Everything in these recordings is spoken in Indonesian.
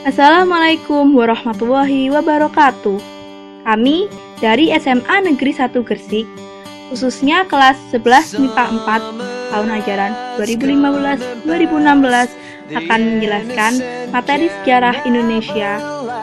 Assalamualaikum warahmatullahi wabarakatuh. Kami dari SMA Negeri 1 Gresik, khususnya kelas 11 MIPA 4 tahun ajaran 2015-2016 akan menjelaskan materi sejarah Indonesia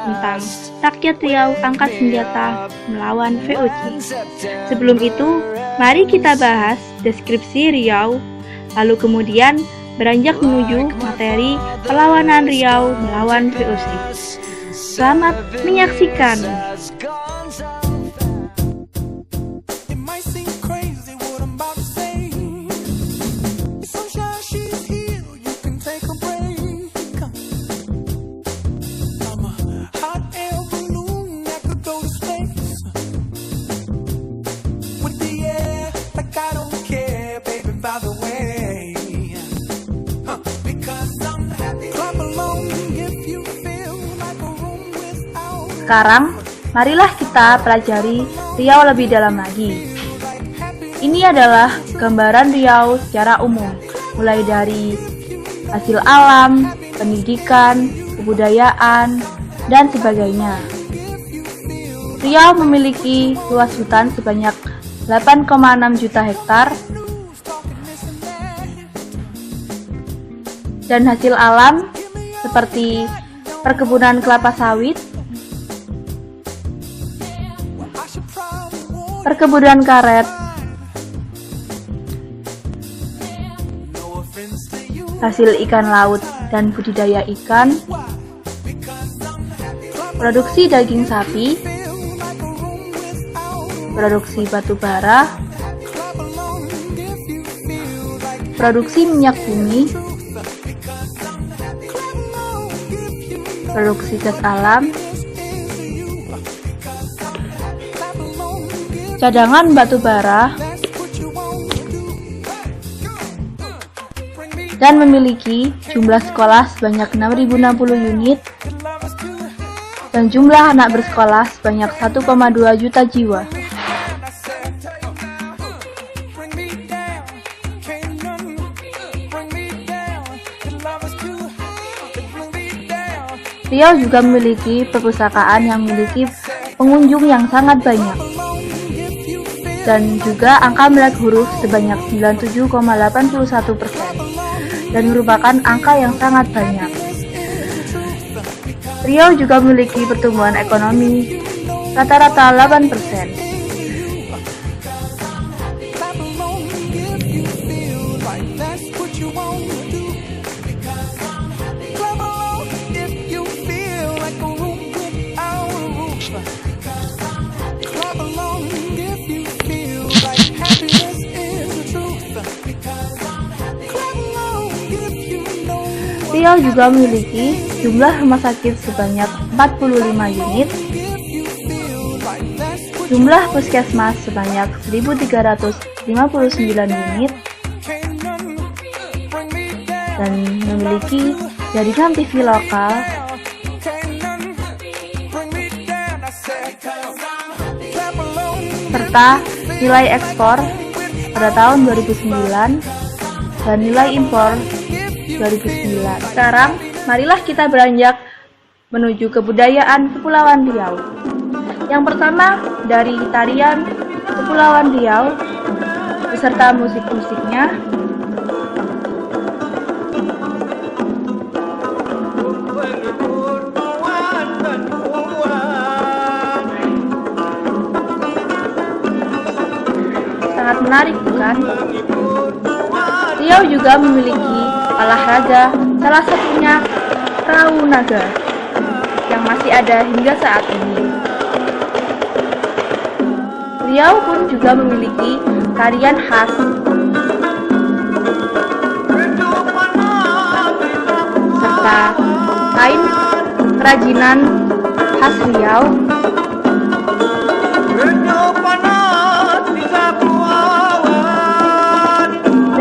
tentang rakyat Riau angkat senjata melawan VOC. Sebelum itu, mari kita bahas deskripsi Riau, lalu kemudian beranjak menuju materi perlawanan Riau melawan VOC. Selamat menyaksikan. Sekarang, marilah kita pelajari Riau lebih dalam lagi. Ini adalah gambaran Riau secara umum, mulai dari hasil alam, pendidikan, kebudayaan, dan sebagainya. Riau memiliki luas hutan sebanyak 8,6 juta hektar, dan hasil alam seperti perkebunan kelapa sawit, perkebunan karet, hasil ikan laut dan budidaya ikan, produksi daging sapi, produksi batu bara, produksi minyak bumi, produksi gas alam, cadangan batu bara, dan memiliki jumlah sekolah sebanyak 6.060 unit dan jumlah anak bersekolah sebanyak 1,2 juta jiwa. Riau juga memiliki perpustakaan yang memiliki pengunjung yang sangat banyak, dan juga angka melek huruf sebanyak 97,81%, dan merupakan angka yang sangat banyak. Riau juga memiliki pertumbuhan ekonomi rata-rata 8%. Riau juga memiliki jumlah rumah sakit sebanyak 45 unit, jumlah puskesmas sebanyak 1.359 unit, dan memiliki jaringan TV lokal, serta nilai ekspor pada tahun 2009 dan nilai impor 2009. Sekarang, marilah kita beranjak menuju kebudayaan Kepulauan Riau. Yang pertama, dari tarian Kepulauan Riau beserta musik-musiknya. Sangat menarik, bukan? Riau juga memiliki olahraga, salah satunya perahu naga, yang masih ada hingga saat ini. Riau pun juga memiliki tarian khas, serta kain kerajinan khas Riau,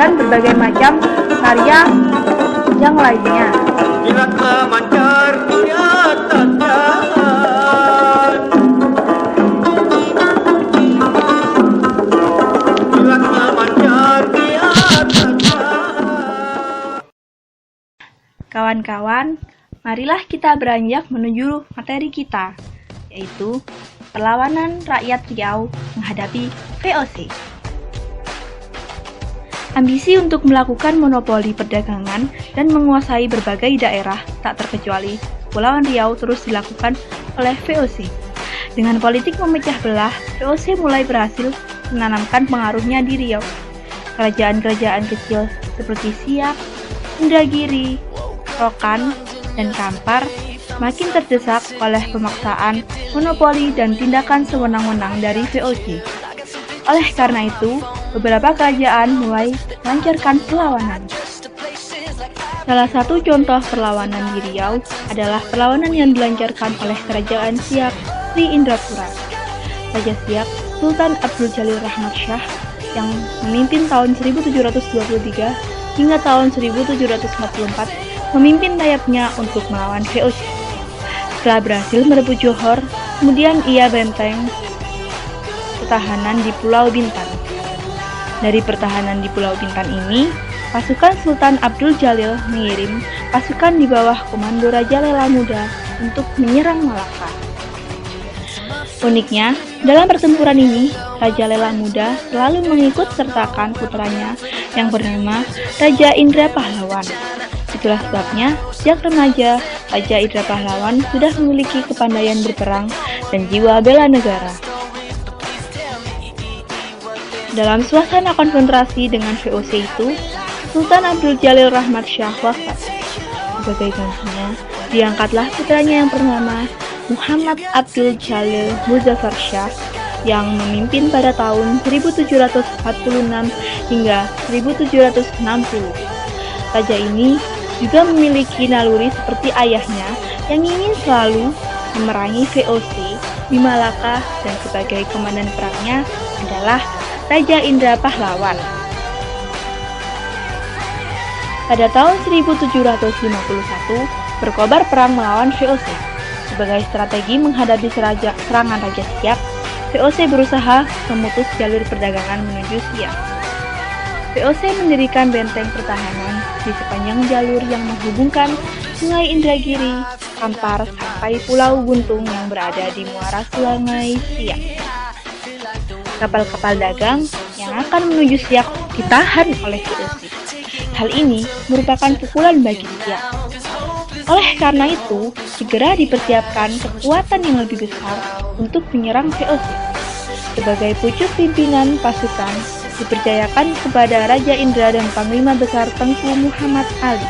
dan berbagai macam karya yang lainnya. Kawan-kawan, marilah kita beranjak menuju materi kita, yaitu perlawanan rakyat Riau menghadapi VOC. Ambisi untuk melakukan monopoli perdagangan dan menguasai berbagai daerah, tak terkecuali Kepulauan Riau, terus dilakukan oleh VOC. Dengan politik memecah belah, VOC mulai berhasil menanamkan pengaruhnya di Riau. Kerajaan-kerajaan kecil seperti Siak, Indragiri, Rokan, dan Kampar makin terdesak oleh pemaksaan, monopoli, dan tindakan sewenang-wenang dari VOC. Oleh karena itu, beberapa kerajaan mulai melancarkan perlawanan. Salah satu contoh perlawanan di Riau adalah perlawanan yang dilancarkan oleh Kerajaan Siak di Indrapura. Raja Siak, Sultan Abdul Jalil Rahmat Shah, yang memimpin tahun 1723 hingga tahun 1744, memimpin sayapnya untuk melawan VOC. Setelah berhasil merebut Johor, kemudian ia benteng pertahanan di Pulau Bintan. Dari pertahanan di Pulau Bintan ini, pasukan Sultan Abdul Jalil mengirim pasukan di bawah komando Raja Lela Muda untuk menyerang Malaka. Uniknya, dalam pertempuran ini, Raja Lela Muda selalu mengikut sertakan putranya yang bernama Raja Indra Pahlawan. Itulah sebabnya, sejak remaja, Raja Indra Pahlawan sudah memiliki kepandaian berperang dan jiwa bela negara. Dalam suasana konfrontasi dengan VOC itu, Sultan Abdul Jalil Rahmat Shah wafat. Sebagai gantinya, diangkatlah putranya yang bernama Muhammad Abdul Jalil Muzaffar Shah yang memimpin pada tahun 1746 hingga 1760. Raja ini juga memiliki naluri seperti ayahnya yang ingin selalu memerangi VOC di Malaka, dan sebagai komandan perangnya adalah Raja Indra Pahlawan. Pada tahun 1751, berkobar perang melawan VOC. Sebagai strategi menghadapi serangan Raja Siak, VOC berusaha memutus jalur perdagangan menuju Siak. VOC mendirikan benteng pertahanan di sepanjang jalur yang menghubungkan Sungai Indragiri, Kampar, sampai Pulau Guntung yang berada di muara Sungai Siak. Kapal-kapal dagang yang akan menuju Siak ditahan oleh VOC. Hal ini merupakan pukulan bagi Siak. Oleh karena itu, segera dipersiapkan kekuatan yang lebih besar untuk menyerang VOC. Sebagai pucuk pimpinan pasukan, dipercayakan kepada Raja Indra dan Panglima Besar Tengku Muhammad Ali.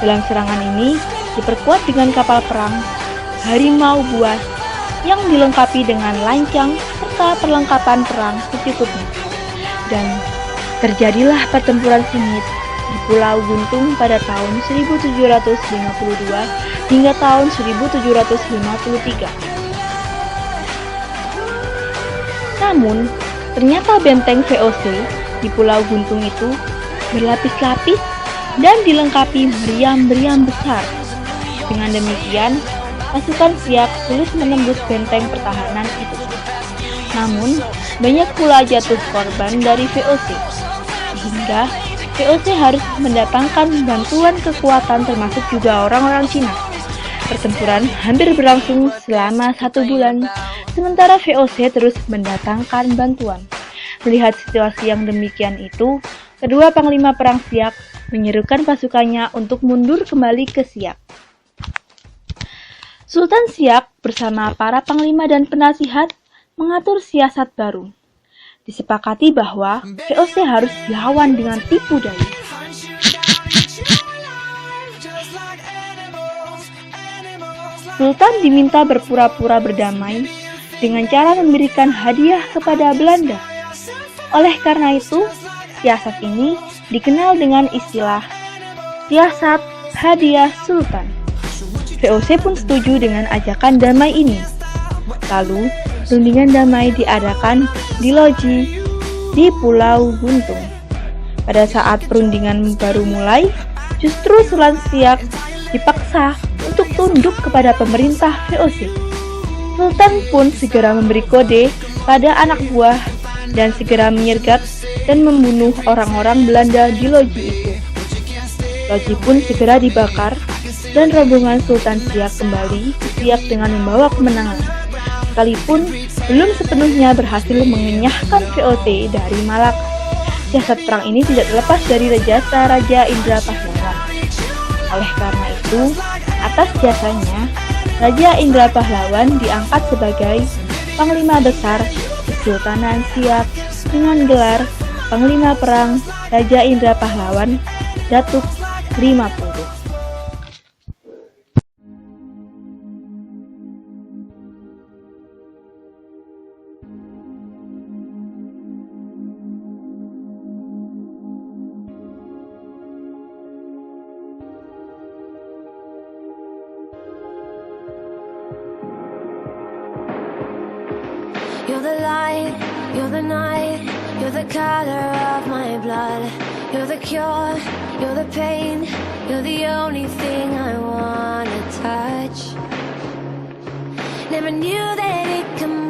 Dalam serangan ini, diperkuat dengan kapal perang Harimau Buas yang dilengkapi dengan lancang serta perlengkapan perang secukupnya. Dan terjadilah pertempuran sengit di Pulau Guntung pada tahun 1752 hingga tahun 1753. Namun, ternyata benteng VOC di Pulau Guntung itu berlapis-lapis dan dilengkapi meriam-meriam besar. Dengan demikian, pasukan Siak sulit menembus benteng pertahanan itu. Namun, banyak pula jatuh korban dari VOC, sehingga VOC harus mendatangkan bantuan kekuatan termasuk juga orang-orang Cina. Pertempuran hampir berlangsung selama 1 bulan, sementara VOC terus mendatangkan bantuan. Melihat situasi yang demikian itu, kedua panglima perang Siak menyerukan pasukannya untuk mundur kembali ke Siak. Sultan Siak bersama para panglima dan penasihat mengatur siasat baru. Disepakati bahwa VOC harus dilawan dengan tipu daya. Sultan diminta berpura-pura berdamai dengan cara memberikan hadiah kepada Belanda. Oleh karena itu, siasat ini dikenal dengan istilah siasat hadiah Sultan. VOC pun setuju dengan ajakan damai ini. Lalu, rundingan damai diadakan di loji di Pulau Guntung. Pada saat perundingan baru mulai, justru Sultan Siak dipaksa untuk tunduk kepada pemerintah VOC. Sultan pun segera memberi kode pada anak buah dan segera menyergap dan membunuh orang-orang Belanda di loji itu. Loji pun segera dibakar dan rombongan Sultan Siak kembali ke Siak dengan membawa kemenangan. Sekalipun belum sepenuhnya berhasil mengenyahkan VOC dari Malaka. Siasat perang ini tidak terlepas dari jasa Raja Indra Pahlawan. Oleh karena itu, atas jasanya, Raja Indra Pahlawan diangkat sebagai Panglima Besar Kesultanan Siak dengan gelar Panglima Perang Raja Indra Pahlawan Datuk 50. You're the light, you're the night, you're the color of my blood. You're the cure, you're the pain, you're the only thing I wanna touch. Never knew that it could